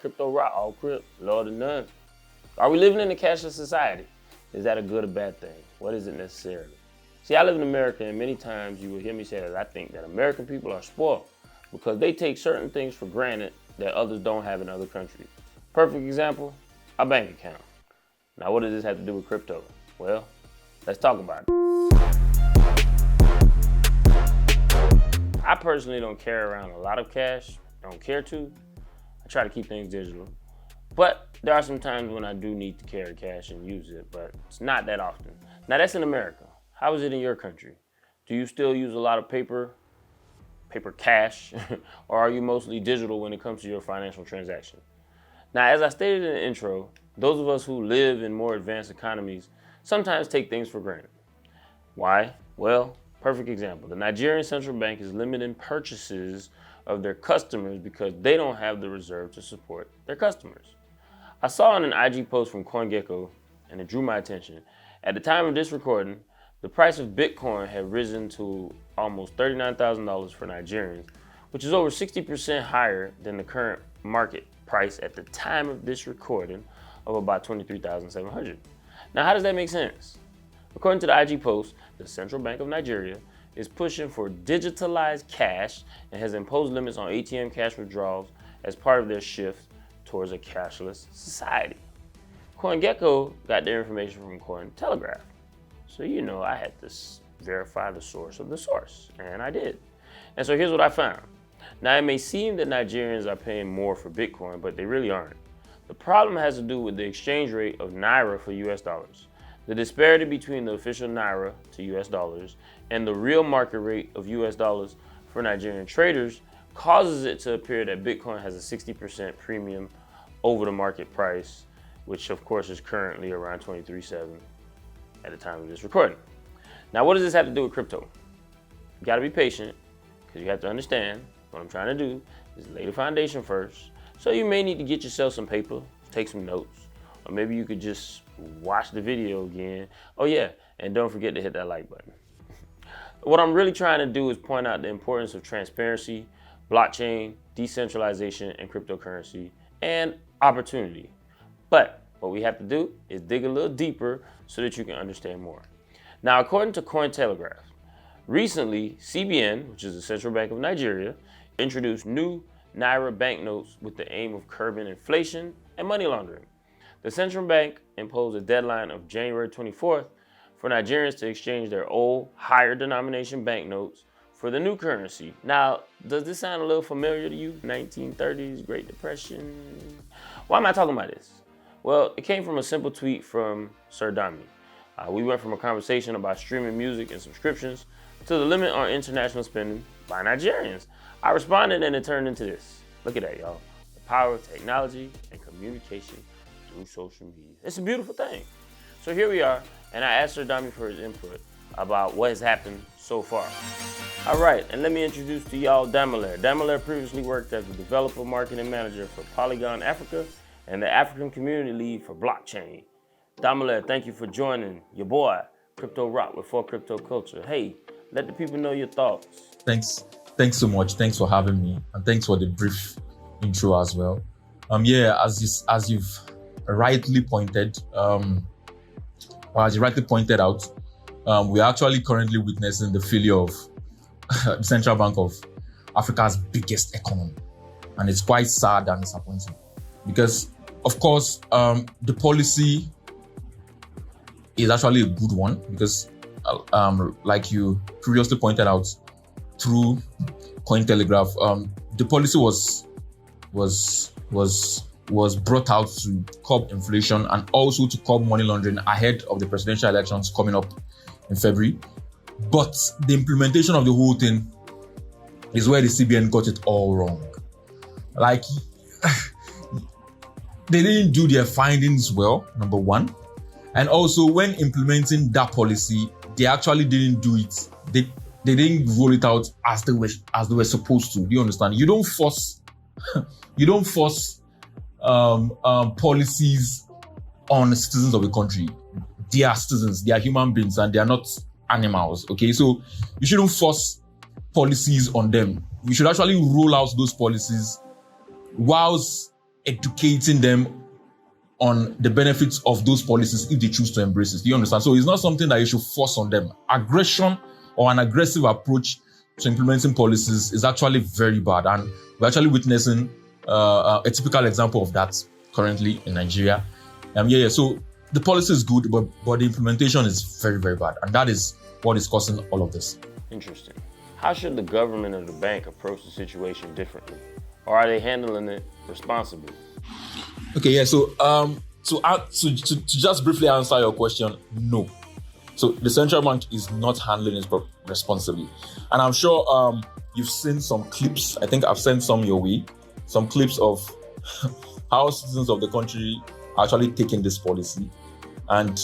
Crypto Rock, all crypt, Lord of none. Are we living in a cashless society? Is that a good or bad thing? What is it necessarily? See, I live in America, and many times you will hear me say that I think that American people are spoiled because they take certain things for granted that others don't have in other countries. Perfect example, a bank account. Now, what does this have to do with crypto? Well, let's talk about it. I personally don't carry around a lot of cash. I don't care to. I try to keep things digital. But there are some times when I do need to carry cash and use it, but it's not that often. Now that's in America. How is it in your country? Do you still use a lot of paper cash, or are you mostly digital when it comes to your financial transaction? Now, as I stated in the intro, those of us who live in more advanced economies sometimes take things for granted. Why? Well, perfect example. The Nigerian Central Bank is limiting purchases of their customers because they don't have the reserve to support their customers. I saw in an IG post from CoinGecko, and it drew my attention. At the time of this recording, the price of Bitcoin had risen to almost $39,000 for Nigerians, which is over 60% higher than the current market price at the time of this recording of about $23,700. Now, how does that make sense? According to the IG post, the Central Bank of Nigeria is pushing for digitalized cash and has imposed limits on ATM cash withdrawals as part of their shift towards a cashless society. CoinGecko got their information from Cointelegraph. So, I had to verify the source of the source, and I did. And so here's what I found. Now, it may seem that Nigerians are paying more for Bitcoin, but they really aren't. The problem has to do with the exchange rate of Naira for US dollars. The disparity between the official Naira to US dollars and the real market rate of US dollars for Nigerian traders causes it to appear that Bitcoin has a 60% premium over the market price, which of course is currently around 23.7 at the time of this recording. Now, what does this have to do with crypto? You gotta be patient, because you have to understand what I'm trying to do is lay the foundation first. So you may need to get yourself some paper, take some notes, or maybe you could just watch the video again. Oh yeah, and don't forget to hit that like button. What I'm really trying to do is point out the importance of transparency, blockchain, decentralization, and cryptocurrency, and opportunity. But what we have to do is dig a little deeper so that you can understand more. Now, according to Cointelegraph, recently CBN, which is the Central Bank of Nigeria, introduced new Naira banknotes with the aim of curbing inflation and money laundering. The central bank imposed a deadline of January 24th for Nigerians to exchange their old, higher denomination banknotes for the new currency. Now, does this sound a little familiar to you? 1930s, Great Depression. Why am I talking about this? Well, it came from a simple tweet from Sir Dami. We went from a conversation about streaming music and subscriptions to the limit on international spending by Nigerians. I responded and it turned into this. Look at that, y'all. The power of technology and communication through social media. It's a beautiful thing. So here we are, and I asked Sir Dami for his input about what has happened so far. All right, and let me introduce to y'all Damilare. Damilare previously worked as the developer marketing manager for Polygon Africa and the African community lead for blockchain. Damilare, thank you for joining your boy, Crypto Rock with For Crypto Culture. Hey, let the people know your thoughts. Thanks so much. Thanks for having me, and thanks for the brief intro as well. As you've rightly pointed, as you rightly pointed out, we are actually currently witnessing the failure of the Central Bank of Africa's biggest economy, and it's quite sad and disappointing because, of course, the policy is actually a good one because, like you previously pointed out through Cointelegraph, the policy was brought out to curb inflation and also to curb money laundering ahead of the presidential elections coming up in February. But the implementation of the whole thing is where the CBN got it all wrong. Like, they didn't do their findings well, number one. And also, when implementing that policy, they actually didn't do it. They didn't roll it out as they were supposed to. Do you understand? You don't force policies on citizens of the country. They are citizens, they are human beings, and they are not animals. Okay, so you shouldn't force policies on them. You should actually roll out those policies whilst educating them on the benefits of those policies if they choose to embrace it. Do you understand? So it's not something that you should force on them. Aggression or an aggressive approach to implementing policies is actually very bad. And we're actually witnessing a typical example of that currently in Nigeria. So the policy is good, but the implementation is very, very bad. And that is what is causing all of this. Interesting. How should the government or the bank approach the situation differently? Or are they handling it responsibly? Okay, yeah. So to just briefly answer your question, no. So the central bank is not handling it responsibly, and I'm sure you've seen some clips. I think I've sent some your way. Some clips of how citizens of the country are actually taking this policy, and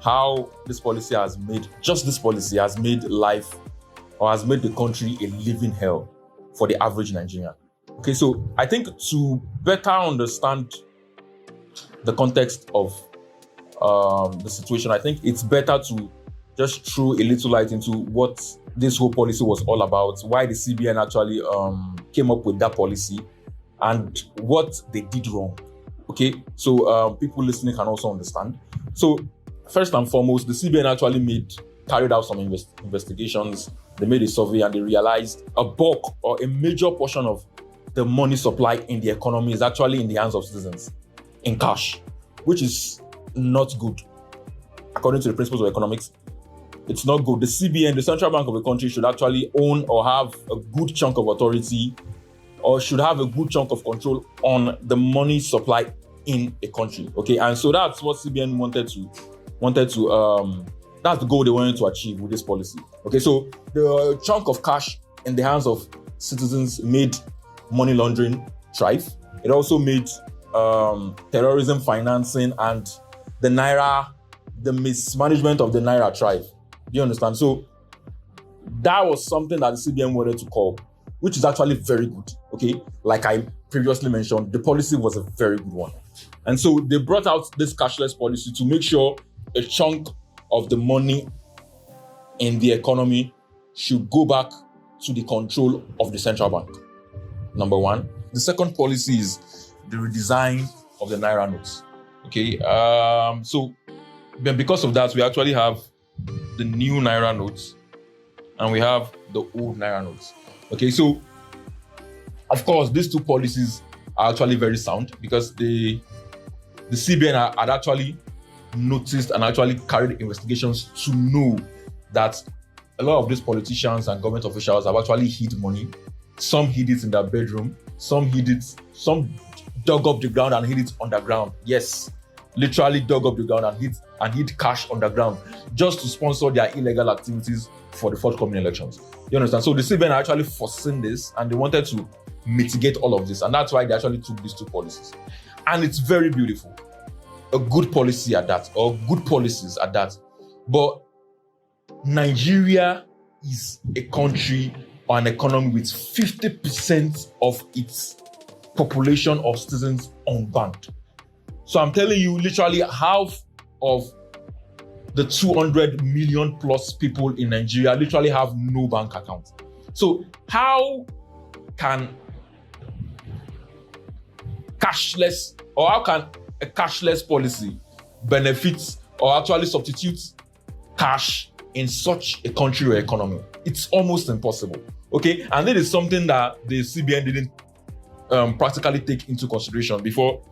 how this policy has made life, or has made the country a living hell for the average Nigerian. Okay, so I think to better understand the context of the situation, I think it's better to just throw a little light into what this whole policy was all about, why the CBN actually came up with that policy, and what they did wrong. Okay, so people listening can also understand. So first and foremost, the CBN actually carried out some investigations. They made a survey and they realized a bulk or a major portion of the money supply in the economy is actually in the hands of citizens in cash, which is not good. According to the principles of economics, it's not good. The CBN, the central bank of the country, should actually own or have a good chunk of authority, or should have a good chunk of control on the money supply in a country. Okay, and so that's what CBN wanted to that's the goal they wanted to achieve with this policy. Okay, so the chunk of cash in the hands of citizens made money laundering thrive. It also made terrorism financing and the mismanagement of the Naira thrive. Do you understand? So that was something that the CBN wanted to curb, which is actually very good. Okay, like I previously mentioned, the policy was a very good one. And so they brought out this cashless policy to make sure a chunk of the money in the economy should go back to the control of the central bank. Number one. The second policy is the redesign of the Naira notes. Okay, so because of that, we actually have the new Naira notes and we have the old Naira notes. Okay, so of course, these two policies are actually very sound because the CBN had actually noticed and actually carried investigations to know that a lot of these politicians and government officials have actually hid money. Some hid it in their bedroom, some dug up the ground and hid it underground. Yes, literally dug up the ground and hid cash underground just to sponsor their illegal activities for the forthcoming elections. You understand? So the CBN are actually foreseen this and they wanted to mitigate all of this, and that's why they actually took these two policies. And it's very beautiful. A good policy at that, or good policies at that. But Nigeria is a country or an economy with 50% of its population of citizens unbanked. So I'm telling you, literally half of the 200 million plus people in Nigeria literally have no bank account. So how can a cashless policy benefit or actually substitute cash in such a country or economy? It's almost impossible. Okay, and that is something that the CBN didn't practically take into consideration before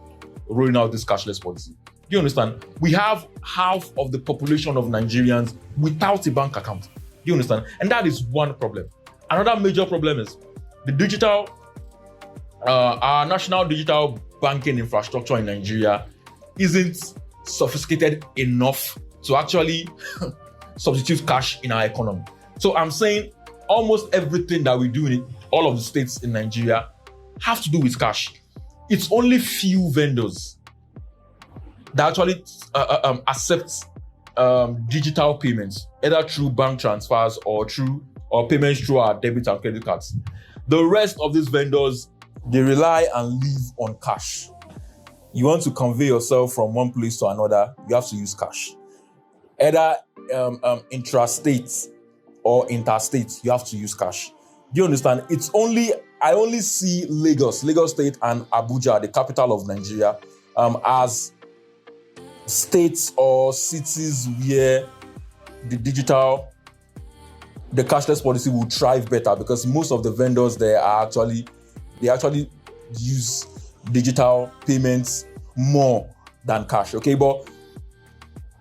rolling out this cashless policy. Do you understand? We have half of the population of Nigerians without a bank account. Do you understand? And that is one problem. Another major problem is the our national digital banking infrastructure in Nigeria isn't sophisticated enough to actually substitute cash in our economy. So I'm saying almost everything that we do in all of the states in Nigeria have to do with cash. It's only few vendors that actually accept digital payments, either through bank transfers or payments through our debit and credit cards. The rest of these vendors, they rely and live on cash. You want to convey yourself from one place to another, you have to use cash. Either intrastate or interstate, you have to use cash. Do you understand? It's only I only see Lagos State and Abuja, the capital of Nigeria, as states or cities where the cashless policy will thrive better, because most of the vendors there actually use digital payments more than cash. Okay, but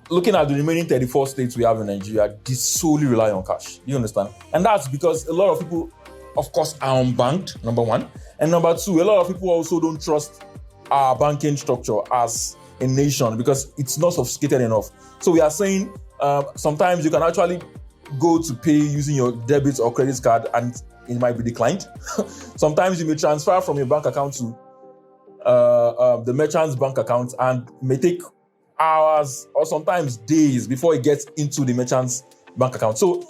looking at the remaining 34 states we have in Nigeria, they solely rely on cash. You understand? And that's because a lot of people, of course, are unbanked, number one. And number two, a lot of people also don't trust our banking structure as a nation because it's not sophisticated enough. So we are saying sometimes you can actually go to pay using your debit or credit card and it might be declined. Sometimes you may transfer from your bank account to the merchant's bank account and may take hours or sometimes days before it gets into the merchant's bank account. So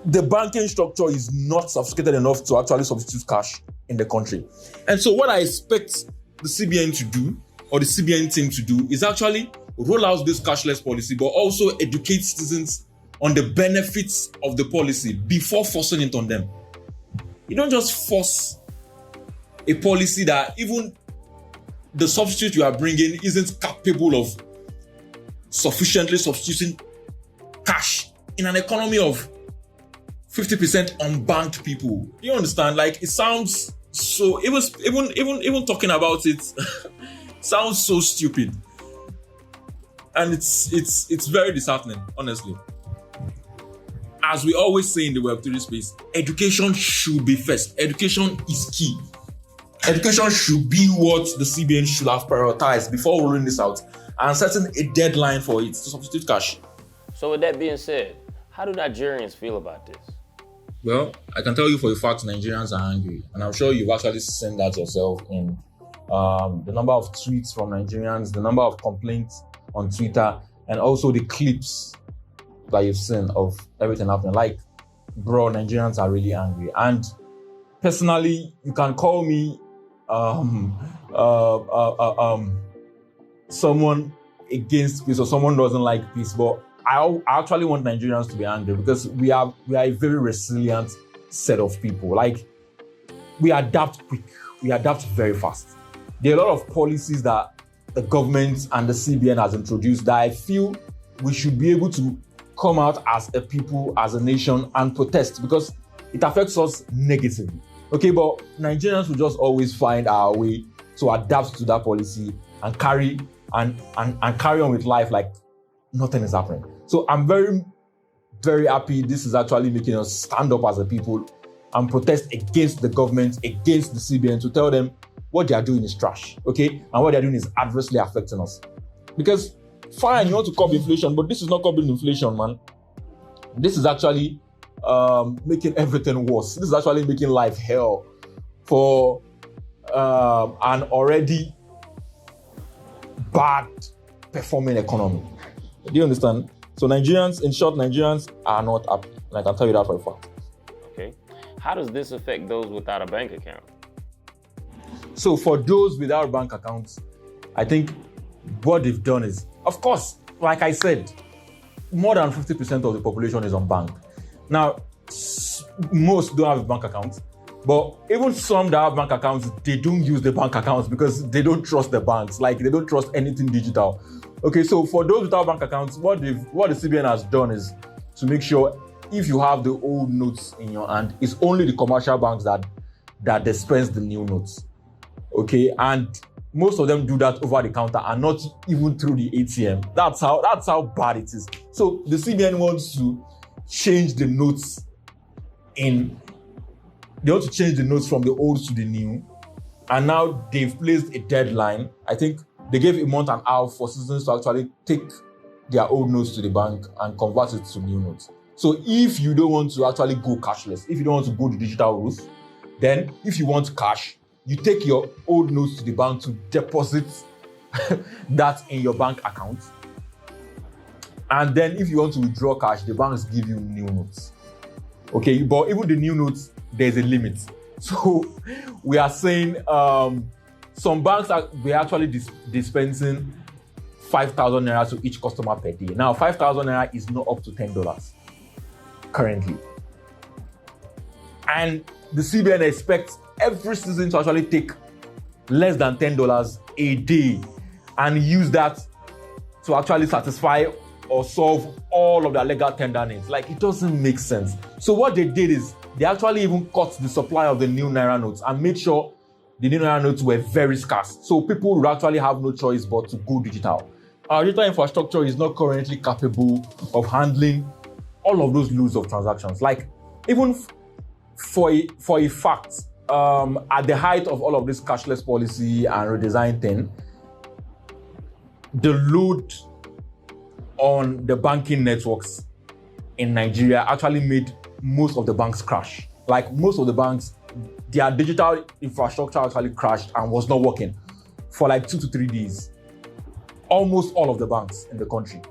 the banking structure is not sophisticated enough to actually substitute cash in the country. And so what I expect the CBN to do, or the CBN team to do, is actually roll out this cashless policy, but also educate citizens on the benefits of the policy before forcing it on them. You don't just force a policy that even the substitute you are bringing isn't capable of sufficiently substituting cash in an economy of 50% unbanked people. You understand? Like, it sounds so, it was even talking about it sounds so stupid. And it's very disheartening, honestly. As we always say in the Web3 space, education should be first. Education is key. Education should be what the CBN should have prioritized before rolling this out and setting a deadline for it to substitute cash. So with that being said, how do Nigerians feel about this? Well, I can tell you for a fact Nigerians are angry, and I'm sure you've actually seen that yourself in the number of tweets from Nigerians, the number of complaints on Twitter, and also the clips that you've seen of everything happening. Like, bro, Nigerians are really angry. And personally, you can call me someone against peace or someone doesn't like peace, but I actually want Nigerians to be angry because we are a very resilient set of people. Like, we adapt quick, we adapt very fast. There are a lot of policies that the government and the CBN has introduced that I feel we should be able to come out as a people, as a nation, and protest because it affects us negatively. Okay, but Nigerians will just always find our way to adapt to that policy and carry on with life like nothing is happening. So I'm very, very happy this is actually making us stand up as a people and protest against the government, against the CBN, to tell them what they are doing is trash, okay? And what they are doing is adversely affecting us. Because fine, you want to curb inflation, but this is not curbing inflation, man. This is actually making everything worse. This is actually making life hell for an already bad performing economy. Do you understand? So Nigerians, in short, Nigerians are not happy. And I can tell you that for a fact. Okay. How does this affect those without a bank account? So for those without bank accounts, I think what they've done is, of course, like I said, more than 50% of the population is unbanked. Now, most don't have bank accounts, but even some that have bank accounts, they don't use the bank accounts because they don't trust the banks. Like, they don't trust anything digital. Okay, so for those without bank accounts, what the CBN has done is to make sure if you have the old notes in your hand, it's only the commercial banks that dispense the new notes. Okay, and most of them do that over the counter and not even through the ATM. That's how bad it is. So the CBN wants to change the notes they want to change the notes from the old to the new. And now they've placed a deadline. I think they gave a month and a half for citizens to actually take their old notes to the bank and convert it to new notes. So if you don't want to actually go cashless, if you don't want to go the digital route, then if you want cash, you take your old notes to the bank to deposit that in your bank account. And then if you want to withdraw cash, the banks give you new notes. Okay, but even the new notes, there's a limit. So we are saying some banks we're actually dispensing 5,000 Naira to each customer per day. Now, 5,000 Naira is not up to $10 currently. And the CBN expects every citizen to actually take less than $10 a day and use that to actually satisfy or solve all of their legal tender needs. Like, it doesn't make sense. So what they did is they actually even cut the supply of the new Naira notes and made sure the new Naira notes were very scarce. So people would actually have no choice but to go digital. Our digital infrastructure is not currently capable of handling all of those loads of transactions. Like, even for a fact, at the height of all of this cashless policy and redesign thing, the load on the banking networks in Nigeria actually made most of the banks crash. Like, most of the banks, their digital infrastructure actually crashed and was not working for like 2 to 3 days. Almost all of the banks in the country,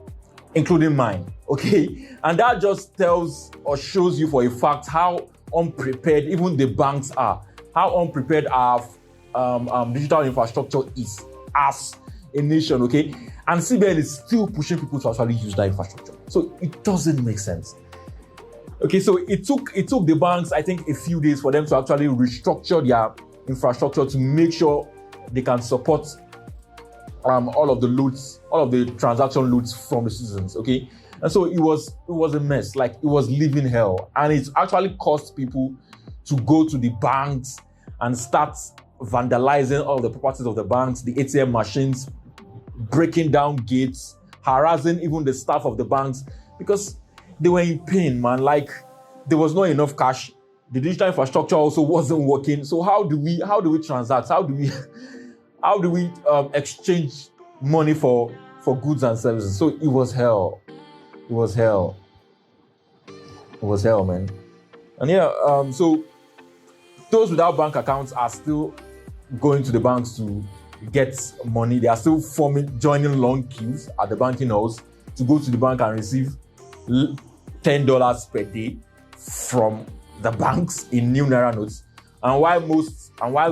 including mine, okay? And that just tells or shows you for a fact how unprepared even the banks are, how unprepared our digital infrastructure is as a nation, okay? And CBN is still pushing people to actually use that infrastructure. So it doesn't make sense. Okay, so it took the banks, I think, a few days for them to actually restructure their infrastructure to make sure they can support all of the loads, all of the transaction loads from the citizens, okay? And so it was a mess, like it was living hell. And it actually caused people to go to the banks and start vandalizing all the properties of the banks, the ATM machines, breaking down gates, harassing even the staff of the banks because they were in pain, man. Like, there was not enough cash. The digital infrastructure also wasn't working. So how do we transact? How do we exchange money for goods and services? So it was hell. It was hell. It was hell, man. And yeah, so those without bank accounts are still going to the banks to get money. They are still joining long queues at the banking halls to go to the bank and receive $10 per day from the banks in new Naira notes. And while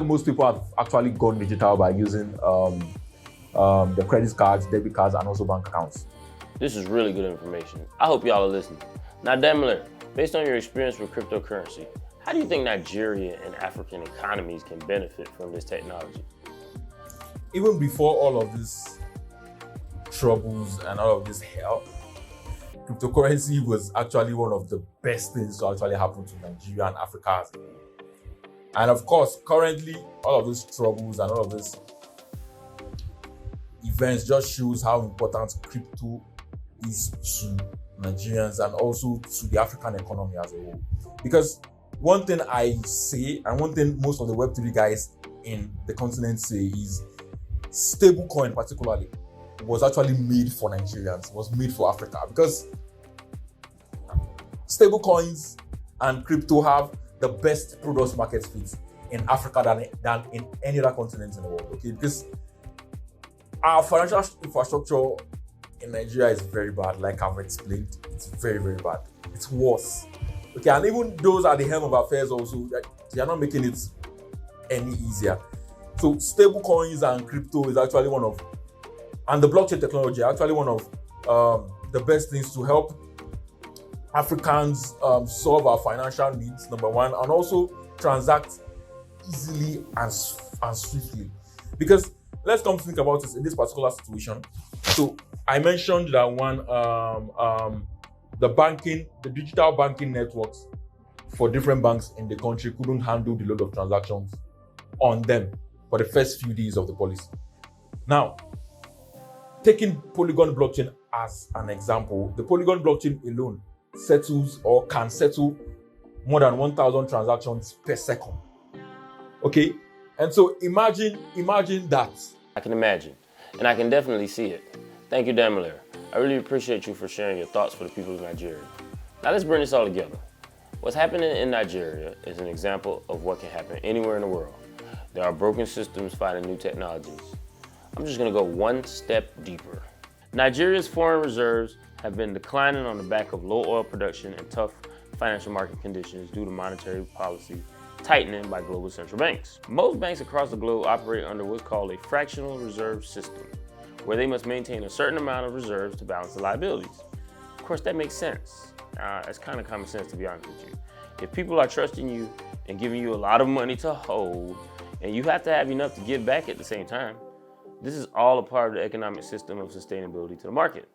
most people have actually gone digital by using the credit cards, debit cards, and also bank accounts. This is really good information. I hope y'all are listening. Now, Damilare, based on your experience with cryptocurrency, how do you think Nigeria and African economies can benefit from this technology? Even before all of these troubles and all of this hell, cryptocurrency was actually one of the best things to actually happen to Nigeria and Africa. And of course, currently, all of these troubles and all of these events just shows how important crypto is to Nigerians and also to the African economy as a whole. Because one thing I say, and one thing most of the Web3 guys in the continent say, is stablecoin particularly was actually made for Nigerians, was made for Africa, because stablecoins and crypto have the best product market fit in Africa than in any other continent in the world, okay? Because our financial infrastructure in Nigeria is very bad, like I've explained. It's very, very bad. It's worse. Okay, and even those at the helm of affairs also, they are not making it any easier. So stable coins and crypto is actually and the blockchain technology are actually one of the best things to help Africans solve our financial needs, number one, and also transact easily and swiftly. Because let's come to think about this in this particular situation. So I mentioned that the digital banking networks for different banks in the country couldn't handle the load of transactions on them for the first few days of the policy. Now, taking Polygon blockchain as an example, the Polygon blockchain alone settles or can settle more than 1,000 transactions per second. Okay? And so imagine that. I can imagine, and I can definitely see it. Thank you, Damilare. I really appreciate you for sharing your thoughts for the people of Nigeria. Now let's bring this all together. What's happening in Nigeria is an example of what can happen anywhere in the world. There are broken systems fighting new technologies. I'm just gonna go one step deeper. Nigeria's foreign reserves have been declining on the back of low oil production and tough financial market conditions due to monetary policy tightening by global central banks. Most banks across the globe operate under what's called a fractional reserve system, where they must maintain a certain amount of reserves to balance the liabilities. Of course, that makes sense. It's kind of common sense, to be honest with you. If people are trusting you and giving you a lot of money to hold, and you have to have enough to give back at the same time, this is all a part of the economic system of sustainability to the market.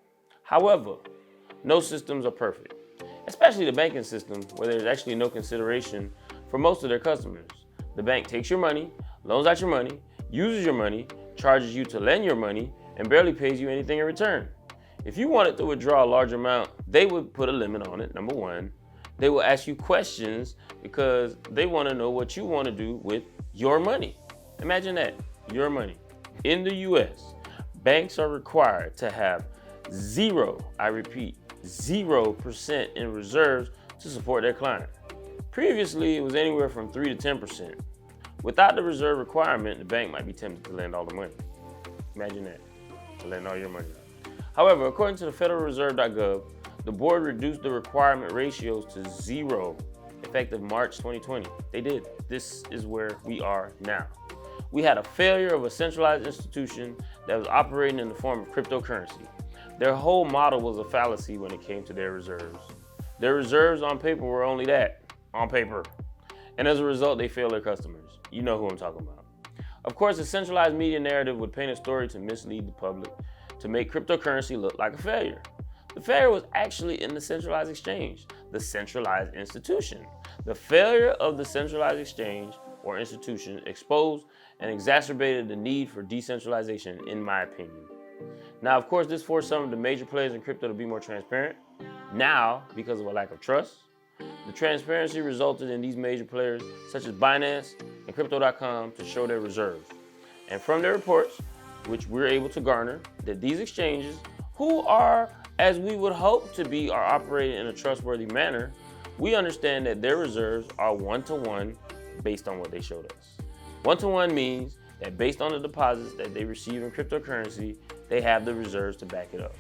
However, no systems are perfect, especially the banking system, where there's actually no consideration for most of their customers. The bank takes your money, loans out your money, uses your money, charges you to lend your money, and barely pays you anything in return. If you wanted to withdraw a large amount, they would put a limit on it, number one. They will ask you questions because they want to know what you want to do with your money. Imagine that, your money. In the US, banks are required to have zero, I repeat, 0% in reserves to support their client. Previously, it was anywhere from 3 to 10%. Without the reserve requirement, the bank might be tempted to lend all the money. Imagine that, to lend all your money. However, according to the federalreserve.gov, the board reduced the requirement ratios to 0 effective March 2020. They did. This is where we are now. We had a failure of a centralized institution that was operating in the form of cryptocurrency. Their whole model was a fallacy when it came to their reserves. Their reserves on paper were only that, on paper. And as a result, they failed their customers. You know who I'm talking about. Of course, a centralized media narrative would paint a story to mislead the public, to make cryptocurrency look like a failure. The failure was actually in the centralized exchange, the centralized institution. The failure of the centralized exchange or institution exposed and exacerbated the need for decentralization, in my opinion. Now, of course, this forced some of the major players in crypto to be more transparent. Now, because of a lack of trust, the transparency resulted in these major players, such as Binance and Crypto.com, to show their reserves. And from their reports, which we're able to garner, that these exchanges, who are, as we would hope to be, are operating in a trustworthy manner, we understand that their reserves are one-to-one based on what they showed us. One-to-one means that based on the deposits that they receive in cryptocurrency, they have the reserves to back it up.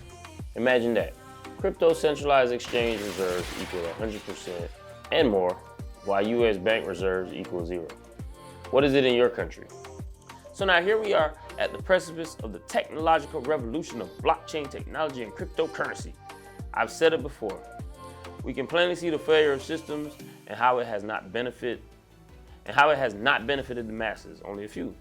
Imagine that. Crypto centralized exchange reserves equal 100% and more, while US bank reserves equal 0. What is it in your country? So now here we are at the precipice of the technological revolution of blockchain technology and cryptocurrency. I've said it before. We can plainly see the failure of systems and how it has not benefited the masses, only a few.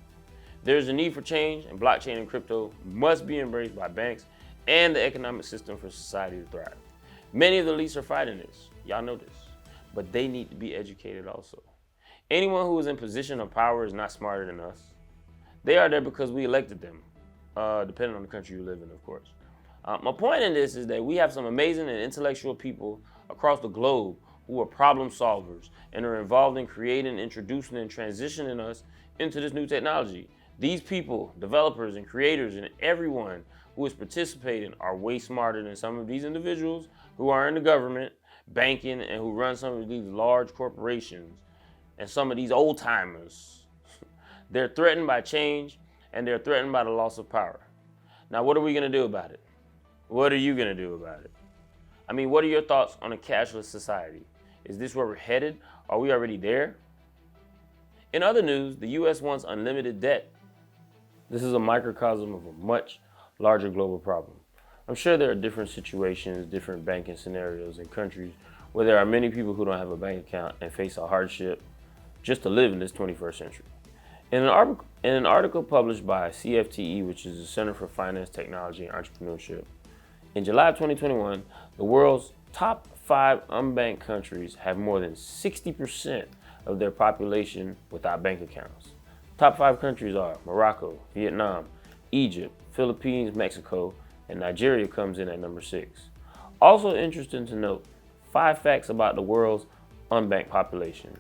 There is a need for change, and blockchain and crypto must be embraced by banks and the economic system for society to thrive. Many of the elites are fighting this, y'all know this, but they need to be educated also. Anyone who is in position of power is not smarter than us. They are there because we elected them, depending on the country you live in, of course. My point in this is that we have some amazing and intellectual people across the globe who are problem solvers and are involved in creating, introducing, and transitioning us into this new technology. These people, developers and creators and everyone who is participating, are way smarter than some of these individuals who are in the government, banking, and who run some of these large corporations and some of these old timers. They're threatened by change, and they're threatened by the loss of power. Now, what are we going to do about it? What are you going to do about it? I mean, what are your thoughts on a cashless society? Is this where we're headed? Are we already there? In other news, the US wants unlimited debt. This is a microcosm of a much larger global problem. I'm sure there are different situations, different banking scenarios in countries where there are many people who don't have a bank account and face a hardship just to live in this 21st century. In an article published by CFTE, which is the Center for Finance, Technology, and Entrepreneurship, in July of 2021, the world's top 5 unbanked countries have more than 60% of their population without bank accounts. Top 5 countries are Morocco, Vietnam, Egypt, Philippines, Mexico, and Nigeria comes in at number 6. Also interesting to note, 5 facts about the world's unbanked population.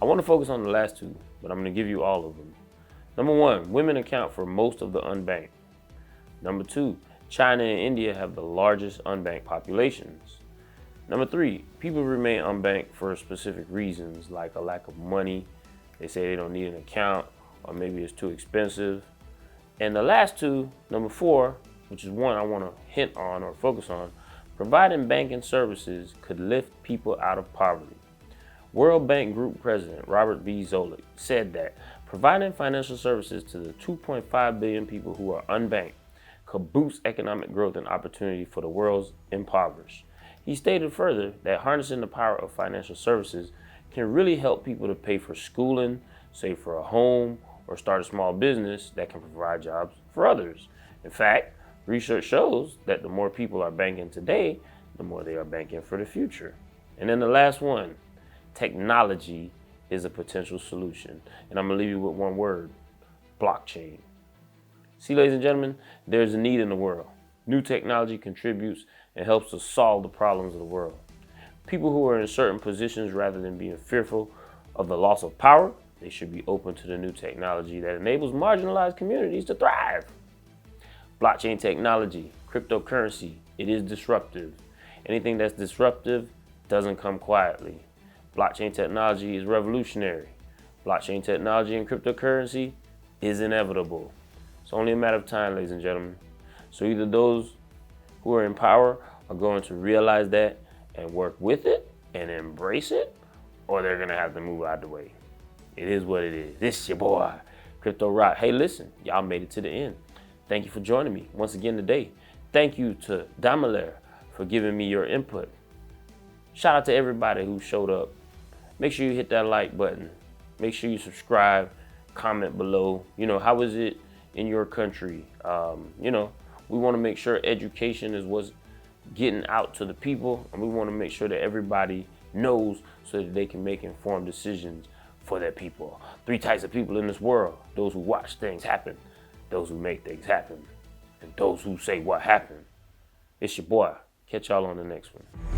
I want to focus on the last 2, but I'm going to give you all of them. Number 1, women account for most of the unbanked. Number 2, China and India have the largest unbanked populations. Number 3, people remain unbanked for specific reasons, like a lack of money. They say they don't need an account, or maybe it's too expensive. And the last 2, number 4, which is one I want to hint on or focus on, providing banking services could lift people out of poverty. World Bank Group President Robert B. Zoellick said that providing financial services to the 2.5 billion people who are unbanked could boost economic growth and opportunity for the world's impoverished. He stated further that harnessing the power of financial services can really help people to pay for schooling, save for a home, or start a small business that can provide jobs for others. In fact, research shows that the more people are banking today, the more they are banking for the future. And then the last one, technology is a potential solution. And I'm gonna leave you with one word, blockchain. See, ladies and gentlemen, there's a need in the world. New technology contributes and helps to solve the problems of the world. People who are in certain positions, rather than being fearful of the loss of power, they should be open to the new technology that enables marginalized communities to thrive. Blockchain technology, cryptocurrency, it is disruptive. Anything that's disruptive doesn't come quietly. Blockchain technology is revolutionary. Blockchain technology and cryptocurrency is inevitable. It's only a matter of time, ladies and gentlemen. So either those who are in power are going to realize that and work with it and embrace it, or they're gonna have to move out of the way. It is what it is. This is your boy, Crypto Rock. Hey, listen, y'all made it to the end. Thank you for joining me once again today. Thank you to Damilare for giving me your input. Shout out to everybody who showed up. Make sure you hit that like button. Make sure you subscribe, comment below. How is it in your country? We want to make sure education is what's getting out to the people, and we want to make sure that everybody knows so that they can make informed decisions for their people. 3 types of people in this world: those who watch things happen, those who make things happen, and those who say what happened. It's your boy. Catch y'all on the next one.